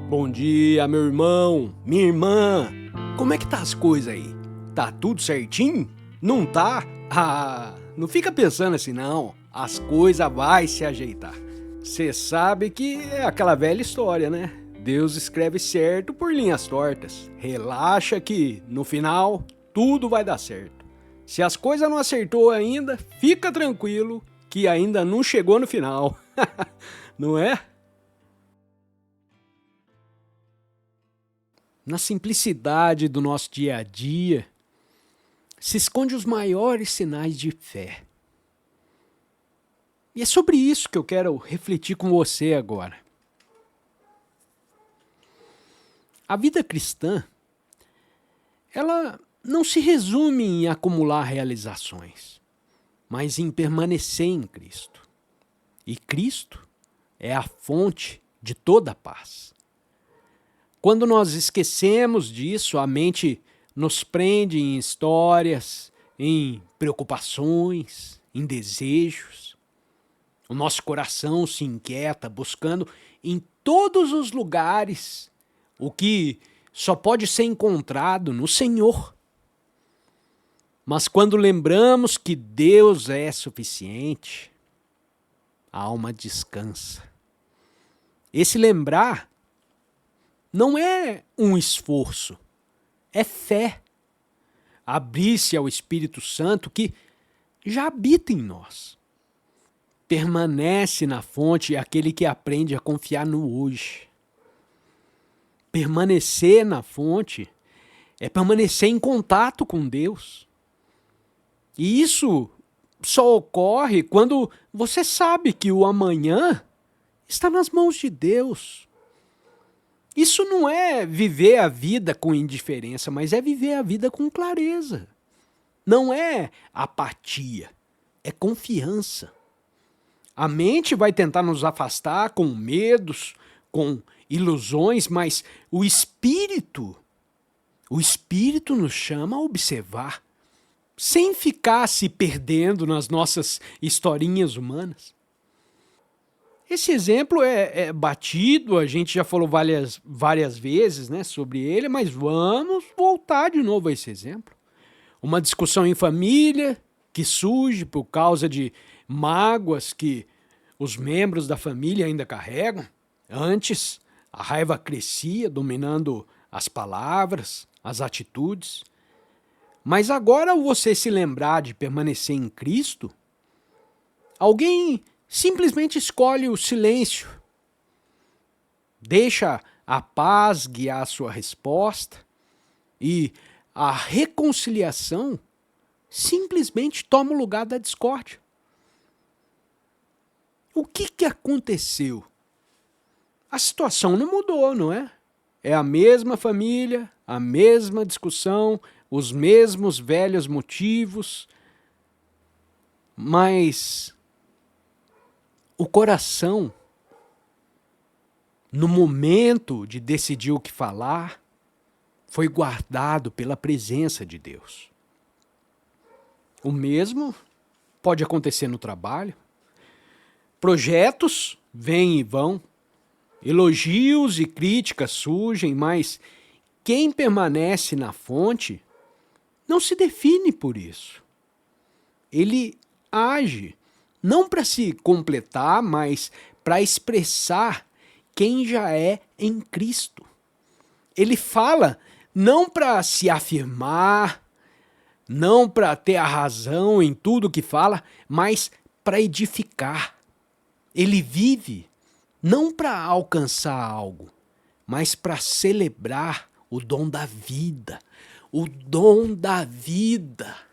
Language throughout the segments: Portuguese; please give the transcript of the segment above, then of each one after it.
Bom dia, meu irmão, minha irmã. Como é que tá as coisas aí? Tá tudo certinho? Não tá? Não fica pensando assim não. As coisas vai se ajeitar. Você sabe que é aquela velha história, né? Deus escreve certo por linhas tortas. Relaxa que, no final, tudo vai dar certo. Se as coisas não acertou ainda, fica tranquilo que ainda não chegou no final. Não é? Na simplicidade do nosso dia a dia, se esconde os maiores sinais de fé. E é sobre isso que eu quero refletir com você agora. A vida cristã, ela não se resume em acumular realizações, mas em permanecer em Cristo. E Cristo é a fonte de toda a paz. Quando nós esquecemos disso, a mente nos prende em histórias, em preocupações, em desejos. O nosso coração se inquieta buscando em todos os lugares o que só pode ser encontrado no Senhor. Mas quando lembramos que Deus é suficiente, a alma descansa. Esse lembrar não é um esforço, é fé. Abrir-se ao Espírito Santo que já habita em nós. Permanece na fonte aquele que aprende a confiar no hoje. Permanecer na fonte é permanecer em contato com Deus. E isso só ocorre quando você sabe que o amanhã está nas mãos de Deus. Isso não é viver a vida com indiferença, mas é viver a vida com clareza. Não é apatia, é confiança. A mente vai tentar nos afastar com medos, com ilusões, mas o Espírito nos chama a observar, sem ficar se perdendo nas nossas historinhas humanas. Esse exemplo é batido, a gente já falou várias vezes, né, sobre ele, mas vamos voltar de novo a esse exemplo. Uma discussão em família que surge por causa de mágoas que os membros da família ainda carregam. Antes, a raiva crescia, dominando as palavras, as atitudes. Mas agora, ao você se lembrar de permanecer em Cristo, alguém simplesmente escolhe o silêncio. Deixa a paz guiar a sua resposta e a reconciliação simplesmente toma o lugar da discórdia. O que aconteceu? A situação não mudou, não é? É a mesma família, a mesma discussão, os mesmos velhos motivos, mas o coração, no momento de decidir o que falar, foi guardado pela presença de Deus. O mesmo pode acontecer no trabalho. Projetos vêm e vão, elogios e críticas surgem, mas quem permanece na fonte não se define por isso. Ele age não para se completar, mas para expressar quem já é em Cristo. Ele fala não para se afirmar, não para ter a razão em tudo que fala, mas para edificar. Ele vive não para alcançar algo, mas para celebrar o dom da vida. O dom da vida.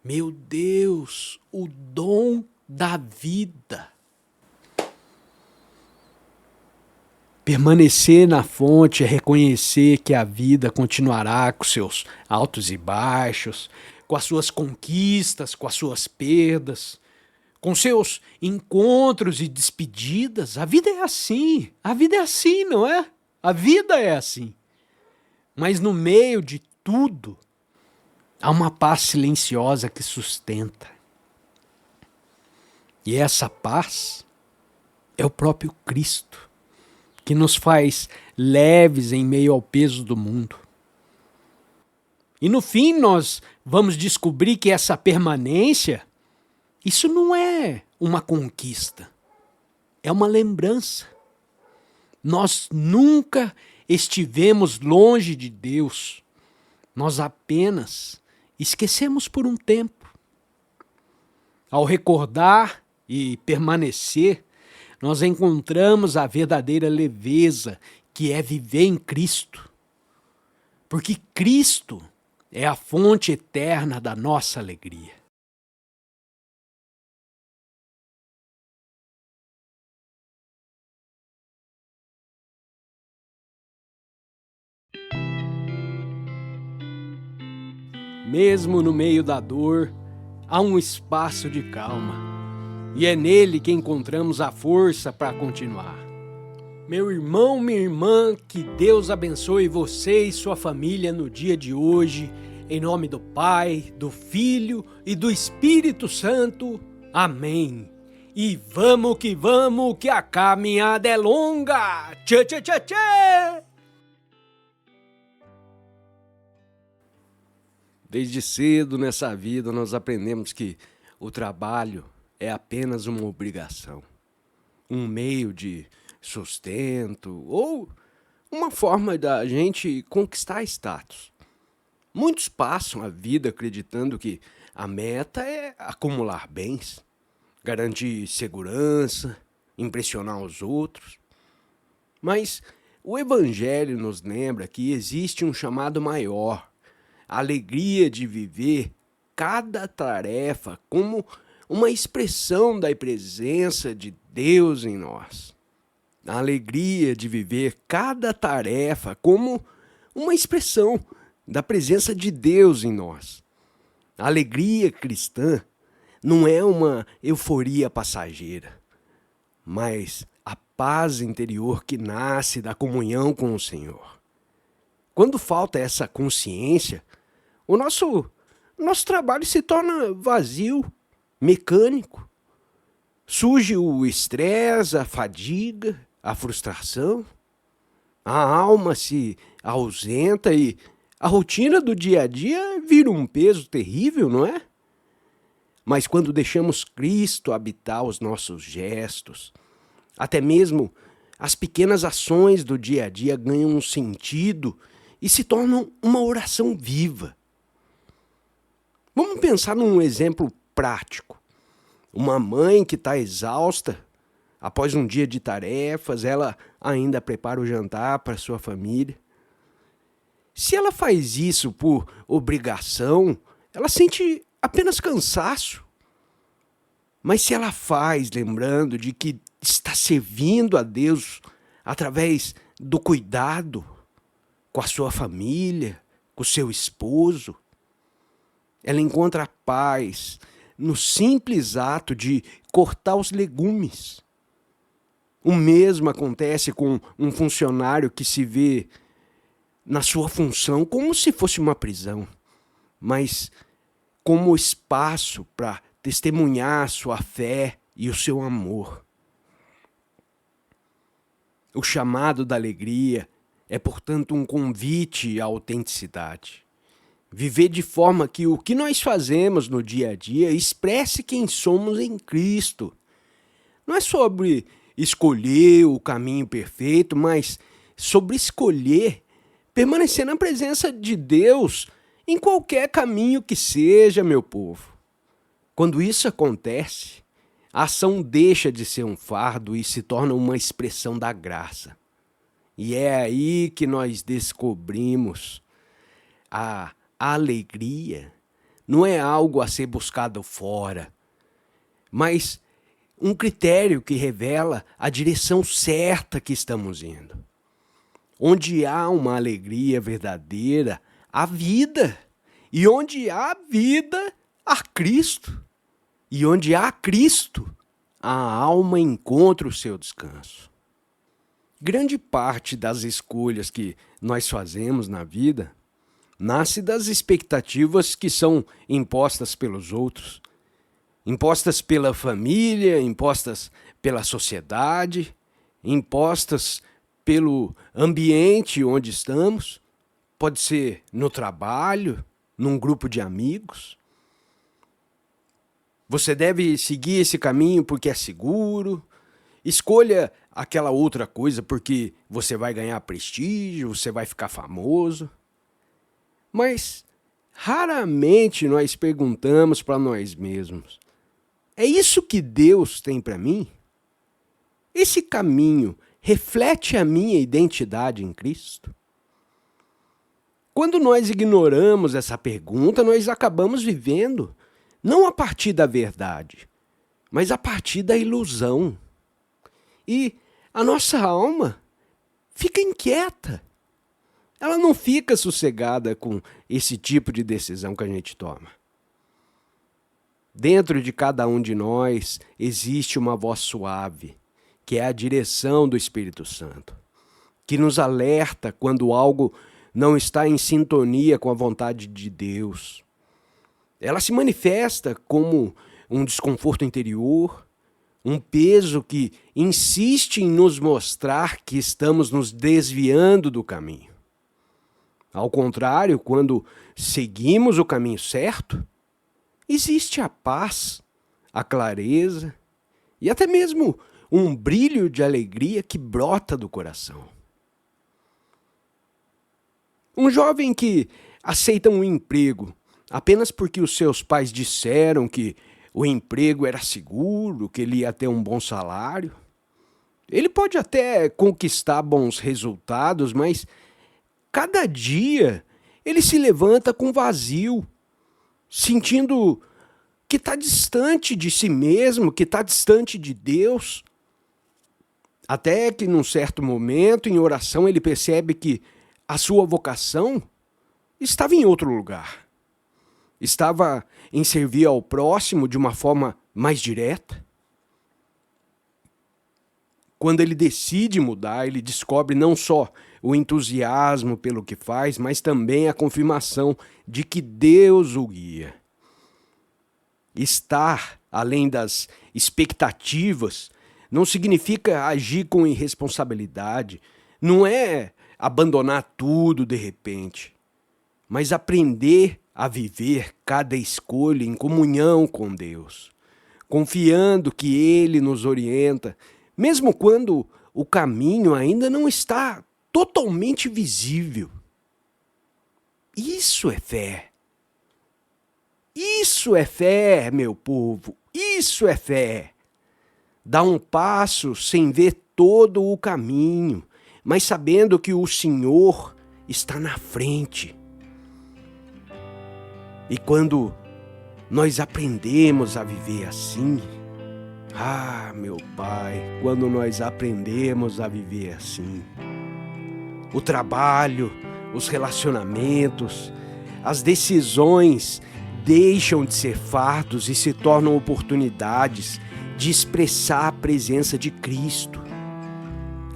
Meu Deus, o dom da vida. Permanecer na fonte é reconhecer que a vida continuará com seus altos e baixos, com as suas conquistas, com as suas perdas, com seus encontros e despedidas. A vida é assim, não é? A vida é assim. Mas no meio de tudo, há uma paz silenciosa que sustenta. E essa paz é o próprio Cristo, que nos faz leves em meio ao peso do mundo. E no fim nós vamos descobrir que essa permanência, isso não é uma conquista, é uma lembrança. Nós nunca estivemos longe de Deus, nós apenas esquecemos por um tempo. Ao recordar e permanecer, nós encontramos a verdadeira leveza, que é viver em Cristo. Porque Cristo é a fonte eterna da nossa alegria. Mesmo no meio da dor, há um espaço de calma, e é nele que encontramos a força para continuar. Meu irmão, minha irmã, que Deus abençoe você e sua família no dia de hoje, em nome do Pai, do Filho e do Espírito Santo. Amém. E vamos, que a caminhada é longa. Tchê, tchê, tchê, tchê! Desde cedo nessa vida nós aprendemos que o trabalho é apenas uma obrigação, um meio de sustento ou uma forma da gente conquistar status. Muitos passam a vida acreditando que a meta é acumular bens, garantir segurança, impressionar os outros. Mas o Evangelho nos lembra que existe um chamado maior, a alegria de viver cada tarefa como uma expressão da presença de Deus em nós. A alegria de viver cada tarefa como uma expressão da presença de Deus em nós. A alegria cristã não é uma euforia passageira, mas a paz interior que nasce da comunhão com o Senhor. Quando falta essa consciência, o nosso trabalho se torna vazio, mecânico. Surge o estresse, a fadiga, a frustração. A alma se ausenta e a rotina do dia a dia vira um peso terrível, não é? Mas quando deixamos Cristo habitar os nossos gestos, até mesmo as pequenas ações do dia a dia ganham um sentido e se tornam uma oração viva. Vamos pensar num exemplo prático. Uma mãe que está exausta, após um dia de tarefas, ela ainda prepara o jantar para sua família. Se ela faz isso por obrigação, ela sente apenas cansaço. Mas se ela faz lembrando de que está servindo a Deus através do cuidado com a sua família, com o seu esposo, ela encontra paz no simples ato de cortar os legumes. O mesmo acontece com um funcionário que se vê na sua função como se fosse uma prisão, mas como espaço para testemunhar sua fé e o seu amor. O chamado da alegria é, portanto, um convite à autenticidade. Viver de forma que o que nós fazemos no dia a dia expresse quem somos em Cristo. Não é sobre escolher o caminho perfeito, mas sobre escolher permanecer na presença de Deus em qualquer caminho que seja, meu povo. Quando isso acontece, a ação deixa de ser um fardo e se torna uma expressão da graça. E é aí que nós descobrimos a alegria não é algo a ser buscado fora, mas um critério que revela a direção certa que estamos indo. Onde há uma alegria verdadeira, há vida. E onde há vida, há Cristo. E onde há Cristo, a alma encontra o seu descanso. Grande parte das escolhas que nós fazemos na vida nasce das expectativas que são impostas pelos outros, impostas pela família, impostas pela sociedade, impostas pelo ambiente onde estamos, pode ser no trabalho, num grupo de amigos. Você deve seguir esse caminho porque é seguro. Escolha aquela outra coisa porque você vai ganhar prestígio, você vai ficar famoso. Mas raramente nós perguntamos para nós mesmos: é isso que Deus tem para mim? Esse caminho reflete a minha identidade em Cristo? Quando nós ignoramos essa pergunta, nós acabamos vivendo não a partir da verdade, mas a partir da ilusão. E a nossa alma fica inquieta. Ela não fica sossegada com esse tipo de decisão que a gente toma. Dentro de cada um de nós existe uma voz suave, que é a direção do Espírito Santo, que nos alerta quando algo não está em sintonia com a vontade de Deus. Ela se manifesta como um desconforto interior, um peso que insiste em nos mostrar que estamos nos desviando do caminho. Ao contrário, quando seguimos o caminho certo, existe a paz, a clareza e até mesmo um brilho de alegria que brota do coração. Um jovem que aceita um emprego apenas porque os seus pais disseram que o emprego era seguro, que ele ia ter um bom salário. Ele pode até conquistar bons resultados, mas cada dia ele se levanta com vazio, sentindo que está distante de si mesmo, que está distante de Deus. Até que num certo momento, em oração, ele percebe que a sua vocação estava em outro lugar. Estava em servir ao próximo de uma forma mais direta. Quando ele decide mudar, ele descobre não só o entusiasmo pelo que faz, mas também a confirmação de que Deus o guia. Estar além das expectativas não significa agir com irresponsabilidade, não é abandonar tudo de repente, mas aprender a viver cada escolha em comunhão com Deus, confiando que Ele nos orienta, mesmo quando o caminho ainda não está totalmente visível. Isso é fé. Isso é fé, meu povo. Isso é fé. Dá um passo sem ver todo o caminho, mas sabendo que o Senhor está na frente. E quando nós aprendemos a viver assim, meu Pai, quando nós aprendemos a viver assim, o trabalho, os relacionamentos, as decisões deixam de ser fardos e se tornam oportunidades de expressar a presença de Cristo.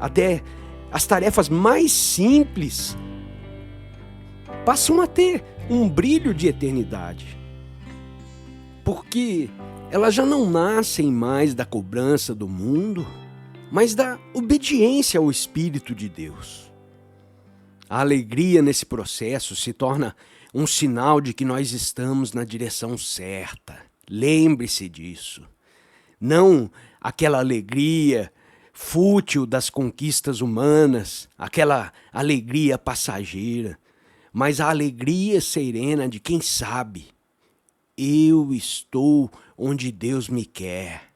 Até as tarefas mais simples passam a ter um brilho de eternidade, porque elas já não nascem mais da cobrança do mundo, mas da obediência ao Espírito de Deus. A alegria nesse processo se torna um sinal de que nós estamos na direção certa. Lembre-se disso. Não aquela alegria fútil das conquistas humanas, aquela alegria passageira, mas a alegria serena de quem sabe: eu estou onde Deus me quer.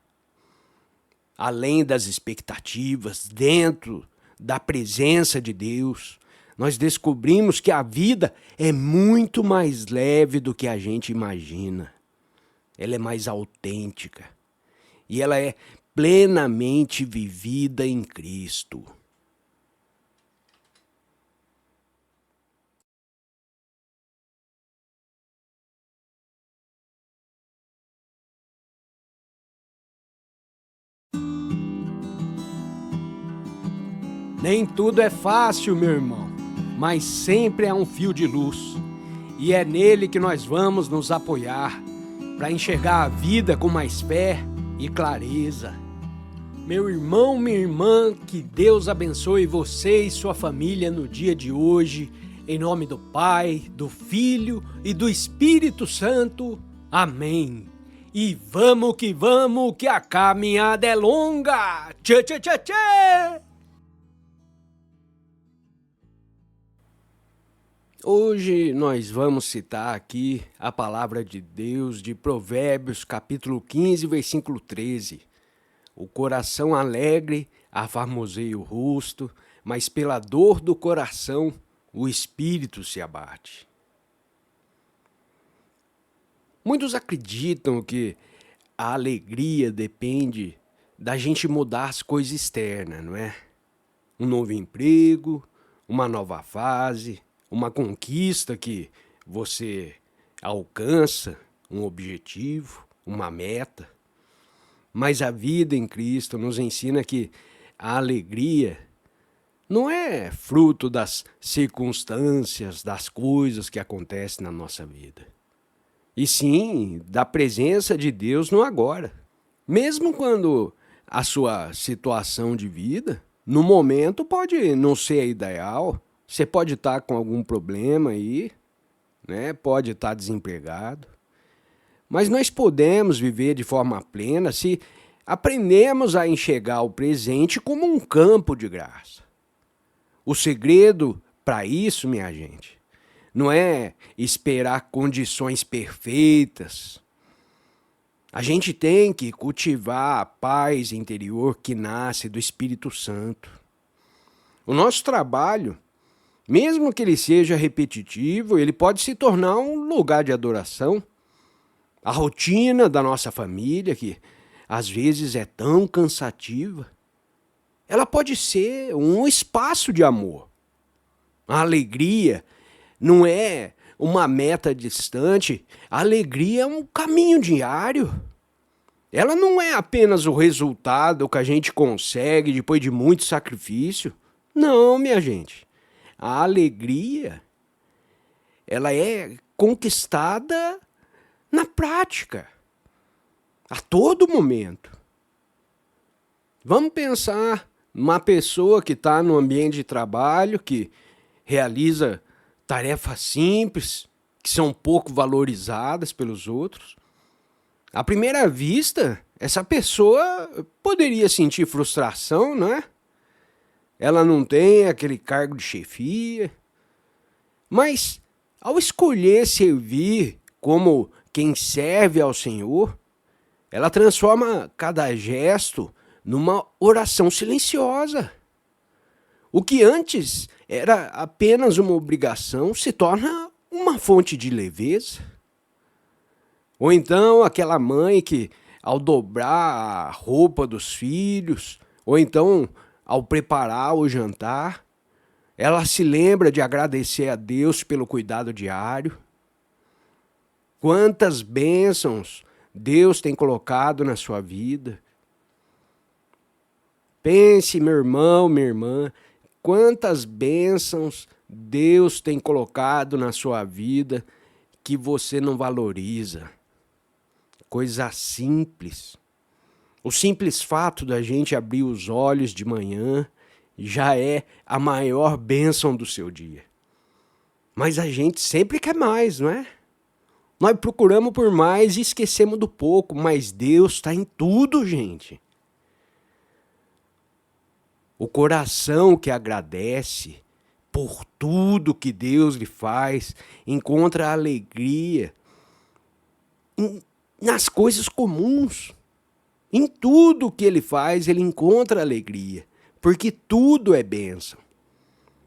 Além das expectativas, dentro da presença de Deus, nós descobrimos que a vida é muito mais leve do que a gente imagina. Ela é mais autêntica e ela é plenamente vivida em Cristo. Nem tudo é fácil, meu irmão, mas sempre há um fio de luz. E é nele que nós vamos nos apoiar para enxergar a vida com mais fé e clareza. Meu irmão, minha irmã, que Deus abençoe você e sua família no dia de hoje, em nome do Pai, do Filho e do Espírito Santo. Amém. E vamos, que a caminhada é longa. Tchê, tchê, tchê, tchê. Hoje nós vamos citar aqui a palavra de Deus de Provérbios, capítulo 15, versículo 13. O coração alegre afarmoseia o rosto, mas pela dor do coração o espírito se abate. Muitos acreditam que a alegria depende da gente mudar as coisas externas, não é? Um novo emprego, uma nova fase, uma conquista que você alcança, um objetivo, uma meta. Mas a vida em Cristo nos ensina que a alegria não é fruto das circunstâncias, das coisas que acontecem na nossa vida. E sim da presença de Deus no agora. Mesmo quando a sua situação de vida, no momento, pode não ser a ideal. Você pode estar com algum problema aí, né? Pode estar desempregado. Mas nós podemos viver de forma plena se aprendemos a enxergar o presente como um campo de graça. O segredo para isso, minha gente, não é esperar condições perfeitas. A gente tem que cultivar a paz interior que nasce do Espírito Santo. O nosso trabalho, mesmo que ele seja repetitivo, ele pode se tornar um lugar de adoração. A rotina da nossa família, que às vezes é tão cansativa, ela pode ser um espaço de amor. A alegria não é uma meta distante, a alegria é um caminho diário. Ela não é apenas o resultado que a gente consegue depois de muito sacrifício. Não, minha gente. A alegria, ela é conquistada na prática, a todo momento. Vamos pensar numa pessoa que está no ambiente de trabalho, que realiza tarefas simples, que são pouco valorizadas pelos outros. À primeira vista, essa pessoa poderia sentir frustração, não é? Ela não tem aquele cargo de chefia. Mas, ao escolher servir como quem serve ao Senhor, ela transforma cada gesto numa oração silenciosa. O que antes era apenas uma obrigação se torna uma fonte de leveza. Ou então aquela mãe que, ao dobrar a roupa dos filhos, ou então ao preparar o jantar, ela se lembra de agradecer a Deus pelo cuidado diário. Quantas bênçãos Deus tem colocado na sua vida. Pense, meu irmão, minha irmã, quantas bênçãos Deus tem colocado na sua vida que você não valoriza. Coisa simples. O simples fato da gente abrir os olhos de manhã já é a maior bênção do seu dia. Mas a gente sempre quer mais, não é? Nós procuramos por mais e esquecemos do pouco, mas Deus está em tudo, gente. O coração que agradece por tudo que Deus lhe faz, encontra alegria nas coisas comuns. Em tudo que ele faz, ele encontra alegria, porque tudo é bênção.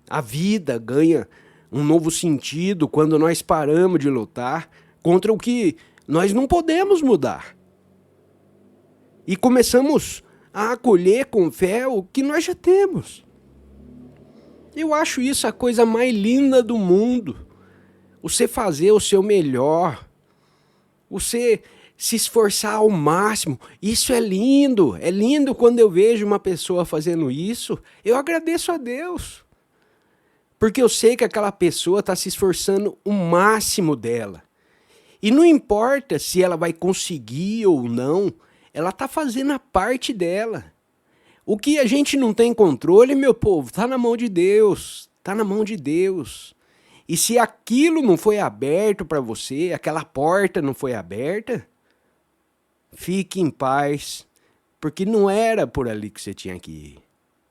A vida ganha um novo sentido quando nós paramos de lutar contra o que nós não podemos mudar. E começamos a acolher com fé o que nós já temos. Eu acho isso a coisa mais linda do mundo. Você fazer o seu melhor. Você se esforçar ao máximo. Isso é lindo. É lindo quando eu vejo uma pessoa fazendo isso. Eu agradeço a Deus. Porque eu sei que aquela pessoa está se esforçando o máximo dela. E não importa se ela vai conseguir ou não, ela está fazendo a parte dela. O que a gente não tem controle, meu povo, tá na mão de Deus. Tá na mão de Deus. E se aquilo não foi aberto para você, aquela porta não foi aberta, fique em paz, porque não era por ali que você tinha que ir.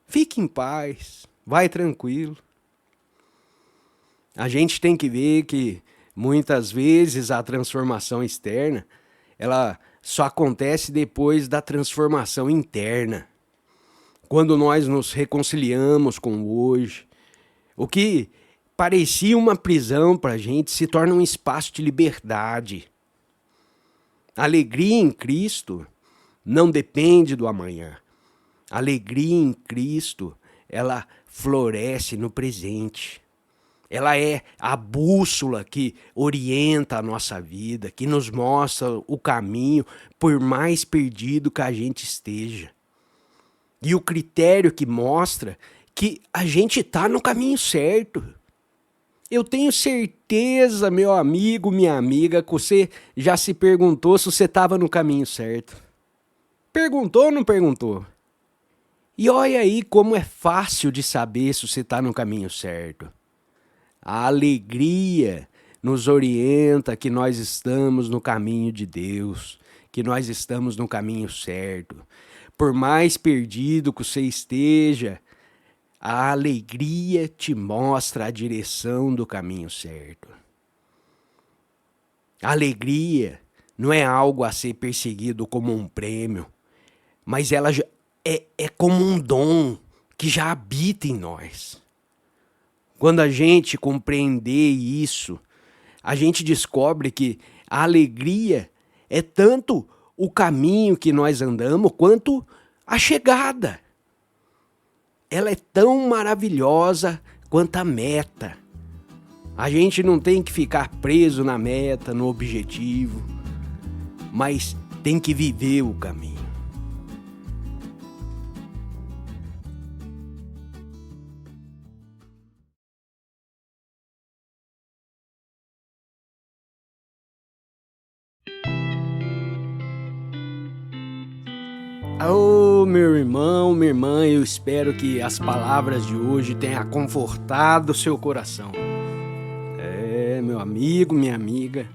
Fique em paz, vai tranquilo. A gente tem que ver que muitas vezes a transformação externa, ela só acontece depois da transformação interna. Quando nós nos reconciliamos com o hoje, o que parecia uma prisão para a gente se torna um espaço de liberdade. A alegria em Cristo não depende do amanhã. A alegria em Cristo, ela floresce no presente. Ela é a bússola que orienta a nossa vida, que nos mostra o caminho, por mais perdido que a gente esteja. E o critério que mostra que a gente está no caminho certo. Eu tenho certeza, meu amigo, minha amiga, que você já se perguntou se você estava no caminho certo. Perguntou ou não perguntou? E olha aí como é fácil de saber se você está no caminho certo. A alegria nos orienta que nós estamos no caminho de Deus, que nós estamos no caminho certo. Por mais perdido que você esteja, a alegria te mostra a direção do caminho certo. A alegria não é algo a ser perseguido como um prêmio, mas ela é como um dom que já habita em nós. Quando a gente compreender isso, a gente descobre que a alegria é tanto o caminho que nós andamos quanto a chegada. Ela é tão maravilhosa quanto a meta. A gente não tem que ficar preso na meta, no objetivo, mas tem que viver o caminho. Oh, meu irmão, minha irmã, eu espero que as palavras de hoje tenham confortado o seu coração. Meu amigo, minha amiga.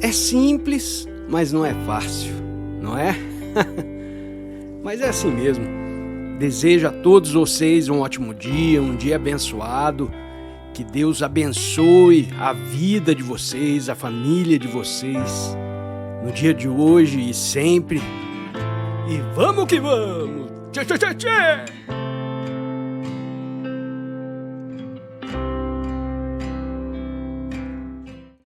É simples, mas não é fácil, não é? Mas é assim mesmo. Desejo a todos vocês um ótimo dia, um dia abençoado. Que Deus abençoe a vida de vocês, a família de vocês, no dia de hoje e sempre. E vamos que vamos! Tchê, tchê, tchê, tchê!